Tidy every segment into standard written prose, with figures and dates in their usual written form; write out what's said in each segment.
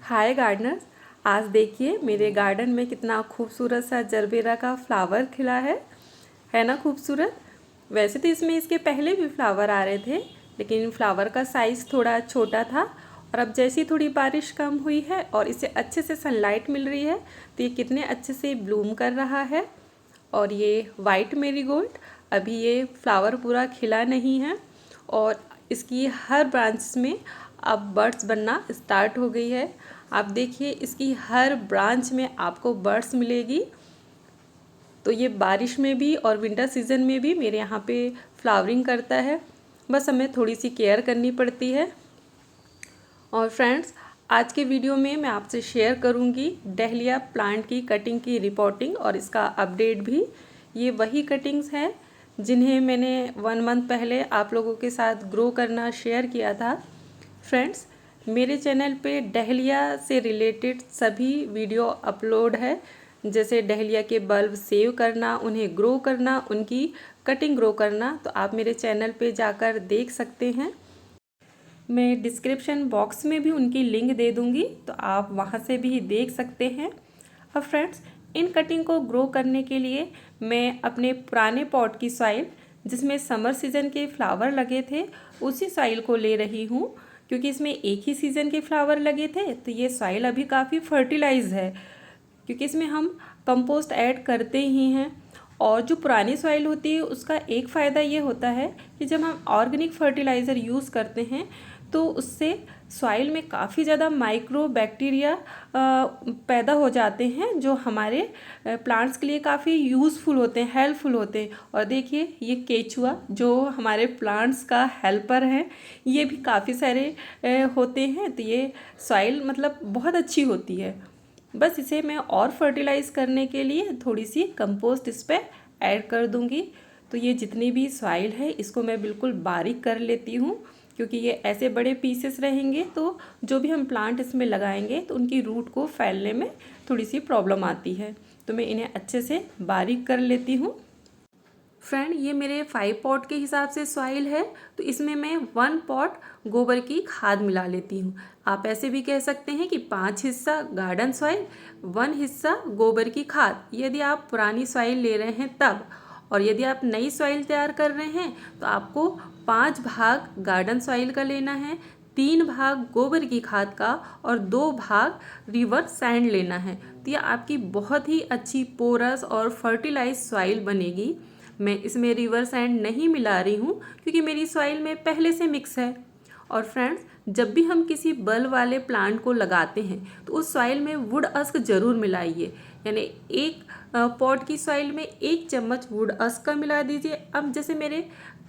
हाय Gardner's. आज देखिए मेरे गार्डन में कितना खूबसूरत सा जरबेरा का फ्लावर खिला है ना खूबसूरत। वैसे तो इसमें इसके पहले भी फ्लावर आ रहे थे, लेकिन फ्लावर का साइज़ थोड़ा छोटा था। और अब जैसी थोड़ी बारिश कम हुई है और इसे अच्छे से सनलाइट मिल रही है तो ये कितने अच्छे से ब्लूम कर रहा है। और ये वाइट मेरीगोल्ड, अभी ये फ्लावर पूरा खिला नहीं है और इसकी हर ब्रांच में अब बर्ड्स बनना स्टार्ट हो गई है। आप देखिए इसकी हर ब्रांच में आपको बर्ड्स मिलेगी। तो ये बारिश में भी और विंटर सीजन में भी मेरे यहाँ पे फ्लावरिंग करता है, बस हमें थोड़ी सी केयर करनी पड़ती है। और फ्रेंड्स, आज के वीडियो में मैं आपसे शेयर करूंगी डहलिया प्लांट की कटिंग की रिपोर्टिंग और इसका अपडेट भी। ये वही कटिंग्स हैं जिन्हें मैंने 1 मंथ पहले आप लोगों के साथ ग्रो करना शेयर किया था। फ्रेंड्स, मेरे चैनल पे डहलिया से रिलेटेड सभी वीडियो अपलोड है, जैसे डहलिया के बल्ब सेव करना, उन्हें ग्रो करना, उनकी कटिंग ग्रो करना। तो आप मेरे चैनल पे जाकर देख सकते हैं। मैं डिस्क्रिप्शन बॉक्स में भी उनकी लिंक दे दूंगी, तो आप वहां से भी देख सकते हैं। अब फ्रेंड्स, इन कटिंग को ग्रो करने के लिए मैं अपने पुराने पॉट की सॉइल, जिसमें समर सीज़न के फ्लावर लगे थे, उसी सॉइल को ले रही हूँ। क्योंकि इसमें एक ही सीज़न के फ्लावर लगे थे तो ये सॉइल अभी काफ़ी फर्टिलाइज है, क्योंकि इसमें हम कंपोस्ट ऐड करते ही हैं। और जो पुरानी सॉइल होती है उसका एक फ़ायदा ये होता है कि जब हम ऑर्गेनिक फर्टिलाइज़र यूज़ करते हैं तो उससे सॉइल में काफ़ी ज़्यादा माइक्रो बैक्टीरिया पैदा हो जाते हैं, जो हमारे प्लांट्स के लिए काफ़ी यूज़फुल होते हैं, हेल्पफुल होते हैं। और देखिए ये केचुआ जो हमारे प्लांट्स का हेल्पर है, ये भी काफ़ी सारे होते हैं। तो ये सॉइल मतलब बहुत अच्छी होती है। बस इसे मैं और फर्टिलाइज़ करने के लिए थोड़ी सी कंपोस्ट इस पर ऐड कर दूंगी। तो ये जितनी भी सॉइल है इसको मैं बिल्कुल बारीक कर लेती हूँ, क्योंकि ये ऐसे बड़े पीसेस रहेंगे तो जो भी हम प्लांट इसमें लगाएंगे तो उनकी रूट को फैलने में थोड़ी सी प्रॉब्लम आती है। तो मैं इन्हें अच्छे से बारीक कर लेती हूँ। फ्रेंड, ये मेरे 5 पॉट के हिसाब से सॉइल है, तो इसमें मैं 1 पॉट गोबर की खाद मिला लेती हूँ। आप ऐसे भी कह सकते हैं कि 5 हिस्सा गार्डन सॉइल, 1 हिस्सा गोबर की खाद, यदि आप पुरानी सॉइल ले रहे हैं तब। और यदि आप नई सॉइल तैयार कर रहे हैं तो आपको 5 भाग गार्डन सॉइल का लेना है, 3 भाग गोबर की खाद का और 2 भाग रिवर सैंड लेना है। तो यह आपकी बहुत ही अच्छी पोरस और फर्टिलाइज सॉइल बनेगी। मैं इसमें रिवर सैंड नहीं मिला रही हूँ क्योंकि मेरी सॉइल में पहले से मिक्स है। और फ्रेंड्स, जब भी हम किसी बल वाले प्लांट को लगाते हैं तो उस सॉइल में वुड अस्क जरूर मिलाइए। यानी एक पॉट की सॉइल में 1 चम्मच वुड अस्क का मिला दीजिए। अब जैसे मेरे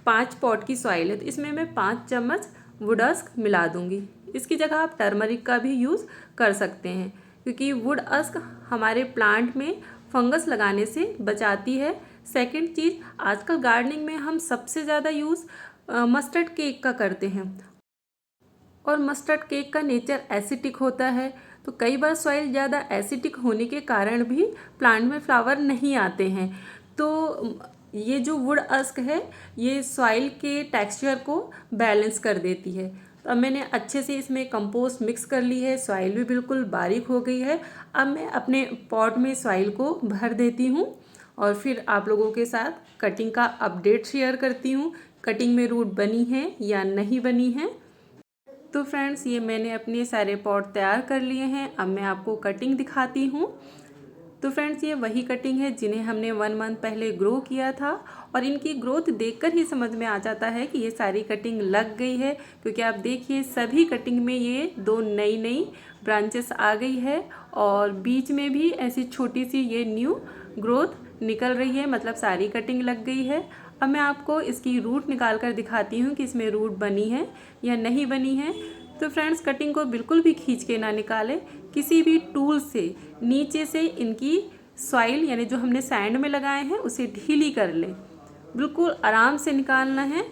5 पॉट की सॉइल है तो इसमें मैं 5 चम्मच वुड अस्क मिला दूंगी। इसकी जगह आप टर्मरिक का भी यूज़ कर सकते हैं, क्योंकि वुड अस्क हमारे प्लांट में फंगस लगाने से बचाती है। सेकंड चीज़, आजकल गार्डनिंग में हम सबसे ज़्यादा यूज़ मस्टर्ड केक का करते हैं, और मस्टर्ड केक का नेचर एसिडिक होता है। तो कई बार सॉइल ज़्यादा एसिडिक होने के कारण भी प्लांट में फ्लावर नहीं आते हैं। तो ये जो वुड अस्क है ये सॉइल के टेक्सचर को बैलेंस कर देती है। तो अब मैंने अच्छे से इसमें कंपोस्ट मिक्स कर ली है, सॉइल भी बिल्कुल बारीक हो गई है। अब मैं अपने पॉट में सॉइल को भर देती हूँ और फिर आप लोगों के साथ कटिंग का अपडेट शेयर करती हूँ, कटिंग में रूट बनी है या नहीं बनी है। तो फ्रेंड्स, ये मैंने अपने सारे पॉट तैयार कर लिए हैं। अब मैं आपको कटिंग दिखाती हूँ। तो फ्रेंड्स, ये वही कटिंग है जिन्हें हमने 1 मंथ पहले ग्रो किया था, और इनकी ग्रोथ देखकर ही समझ में आ जाता है कि ये सारी कटिंग लग गई है। क्योंकि आप देखिए सभी कटिंग में ये 2 नई नई ब्रांचेस आ गई है, और बीच में भी ऐसी छोटी सी ये न्यू ग्रोथ निकल रही है, मतलब सारी कटिंग लग गई है। अब मैं आपको इसकी रूट निकाल कर दिखाती हूँ कि इसमें रूट बनी है या नहीं बनी है। तो फ्रेंड्स, कटिंग को बिल्कुल भी खींच के ना निकालें, किसी भी टूल से नीचे से इनकी सॉइल यानी जो हमने सैंड में लगाए हैं उसे ढीली कर लें, बिल्कुल आराम से निकालना है।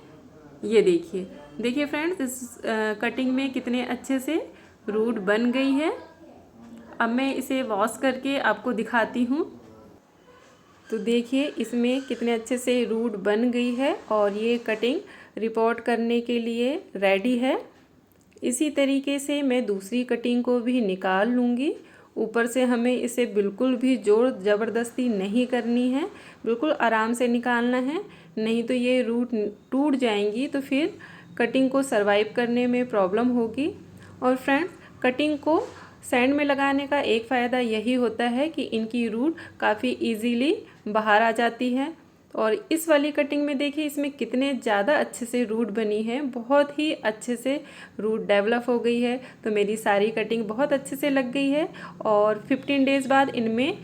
ये देखिए देखिए फ्रेंड्स, इस कटिंग में कितने अच्छे से रूट बन गई है। अब मैं इसे वॉश करके आपको दिखाती हूँ। तो देखिए इसमें कितने अच्छे से रूट बन गई है और ये कटिंग रिपोर्ट करने के लिए रेडी है। इसी तरीके से मैं दूसरी कटिंग को भी निकाल लूँगी। ऊपर से हमें इसे बिल्कुल भी जोर ज़बरदस्ती नहीं करनी है, बिल्कुल आराम से निकालना है, नहीं तो ये रूट टूट जाएंगी तो फिर कटिंग को सरवाइव करने में प्रॉब्लम होगी। और फ्रेंड्स, कटिंग को सैंड में लगाने का एक फ़ायदा यही होता है कि इनकी रूट काफ़ी इजीली बाहर आ जाती है। और इस वाली कटिंग में देखिए इसमें कितने ज़्यादा अच्छे से रूट बनी है, बहुत ही अच्छे से रूट डेवलप हो गई है। तो मेरी सारी कटिंग बहुत अच्छे से लग गई है और 15 डेज़ बाद इनमें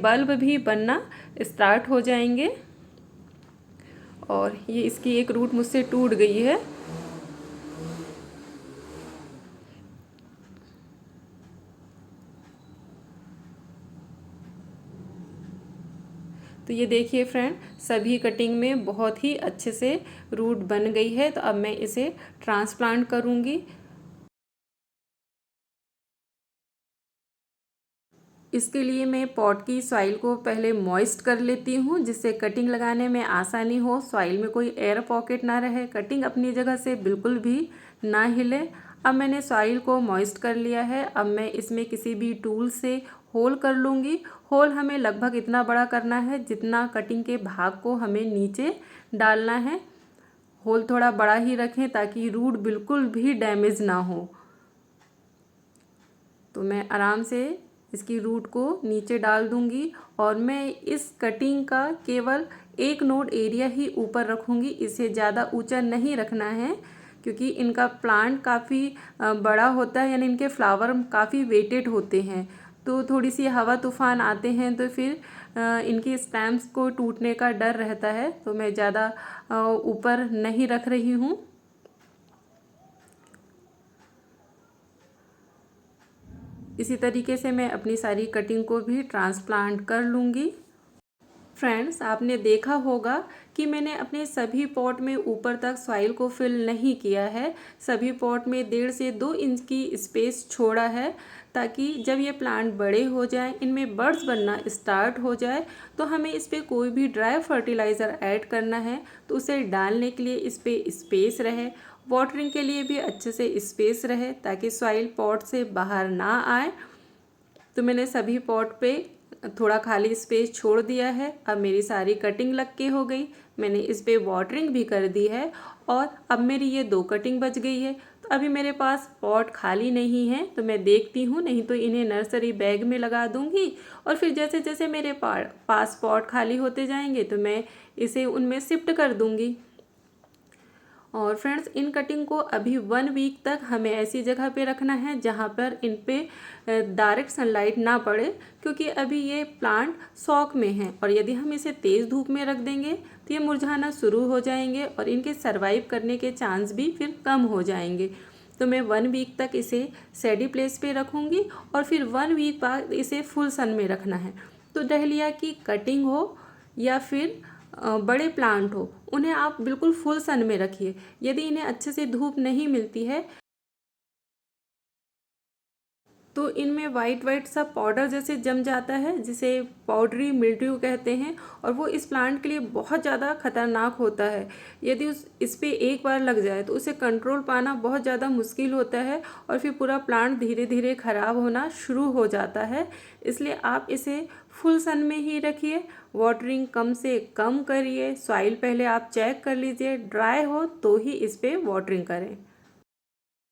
बल्ब भी बनना स्टार्ट हो जाएंगे। और ये इसकी एक रूट मुझसे टूट गई है। तो ये देखिए फ्रेंड, सभी कटिंग में बहुत ही अच्छे से रूट बन गई है। तो अब मैं इसे ट्रांसप्लांट करूँगी। इसके लिए मैं पॉट की सॉइल को पहले मॉइस्ट कर लेती हूँ, जिससे कटिंग लगाने में आसानी हो, सॉइल में कोई एयर पॉकेट ना रहे, कटिंग अपनी जगह से बिल्कुल भी ना हिले। अब मैंने सॉइल को मॉइस्ट कर लिया है। अब मैं इसमें किसी भी टूल से होल कर लूँगी। होल हमें लगभग इतना बड़ा करना है जितना कटिंग के भाग को हमें नीचे डालना है। होल थोड़ा बड़ा ही रखें ताकि रूट बिल्कुल भी डैमेज ना हो। तो मैं आराम से इसकी रूट को नीचे डाल दूंगी और मैं इस कटिंग का केवल एक नोड एरिया ही ऊपर रखूंगी, इसे ज़्यादा ऊंचा नहीं रखना है क्योंकि इनका प्लांट काफ़ी बड़ा होता है, यानी इनके फ्लावर काफ़ी वेटेड होते हैं। तो थोड़ी सी हवा तूफान आते हैं तो फिर इनके स्टेम्स को टूटने का डर रहता है। तो मैं ज़्यादा ऊपर नहीं रख रही हूँ। इसी तरीके से मैं अपनी सारी कटिंग को भी ट्रांसप्लांट कर लूँगी। फ्रेंड्स, आपने देखा होगा कि मैंने अपने सभी पॉट में ऊपर तक सॉइल को फिल नहीं किया है। सभी पॉट में 1.5 से 2 इंच की स्पेस छोड़ा है ताकि जब ये प्लांट बड़े हो जाएं, इनमें बड्स बनना स्टार्ट हो जाए तो हमें इस पर कोई भी ड्राई फर्टिलाइज़र ऐड करना है तो उसे डालने के लिए इस पर स्पेस रहे, वाटरिंग के लिए भी अच्छे से स्पेस रहे ताकि सॉइल पॉट से बाहर ना आए। तो मैंने सभी पॉट पे थोड़ा खाली स्पेस छोड़ दिया है। अब मेरी सारी कटिंग लग के हो गई, मैंने इस पे वाटरिंग भी कर दी है और अब मेरी ये 2 कटिंग बच गई है। तो अभी मेरे पास पॉट खाली नहीं है, तो मैं देखती हूँ, नहीं तो इन्हें नर्सरी बैग में लगा दूँगी और फिर जैसे जैसे मेरे पास पॉट खाली होते जाएंगे तो मैं इसे उनमें शिफ्ट कर दूँगी। और फ्रेंड्स, इन कटिंग को अभी 1 वीक तक हमें ऐसी जगह पे रखना है जहाँ पर इन पे डायरेक्ट सनलाइट ना पड़े, क्योंकि अभी ये प्लांट शौक में है और यदि हम इसे तेज़ धूप में रख देंगे तो ये मुरझाना शुरू हो जाएंगे और इनके सरवाइव करने के चांस भी फिर कम हो जाएंगे। तो मैं 1 वीक तक इसे सैडी प्लेस पे रखूँगी और फिर 1 वीक बाद इसे फुल सन में रखना है। तो डहलिया की कटिंग हो या फिर बड़े प्लांट हो, उन्हें आप बिल्कुल फुल सन में रखिए। यदि इन्हें अच्छे से धूप नहीं मिलती है तो इनमें वाइट वाइट सा पाउडर जैसे जम जाता है, जिसे पाउडरी मिल्ड्यू कहते हैं, और वो इस प्लांट के लिए बहुत ज़्यादा खतरनाक होता है। यदि इस पे एक बार लग जाए तो उसे कंट्रोल पाना बहुत ज़्यादा मुश्किल होता है और फिर पूरा प्लांट धीरे धीरे ख़राब होना शुरू हो जाता है। इसलिए आप इसे फुल सन में ही रखिए, वाटरिंग कम से कम करिए, सॉइल पहले आप चेक कर लीजिए, ड्राई हो तो ही इस पर वाटरिंग करें।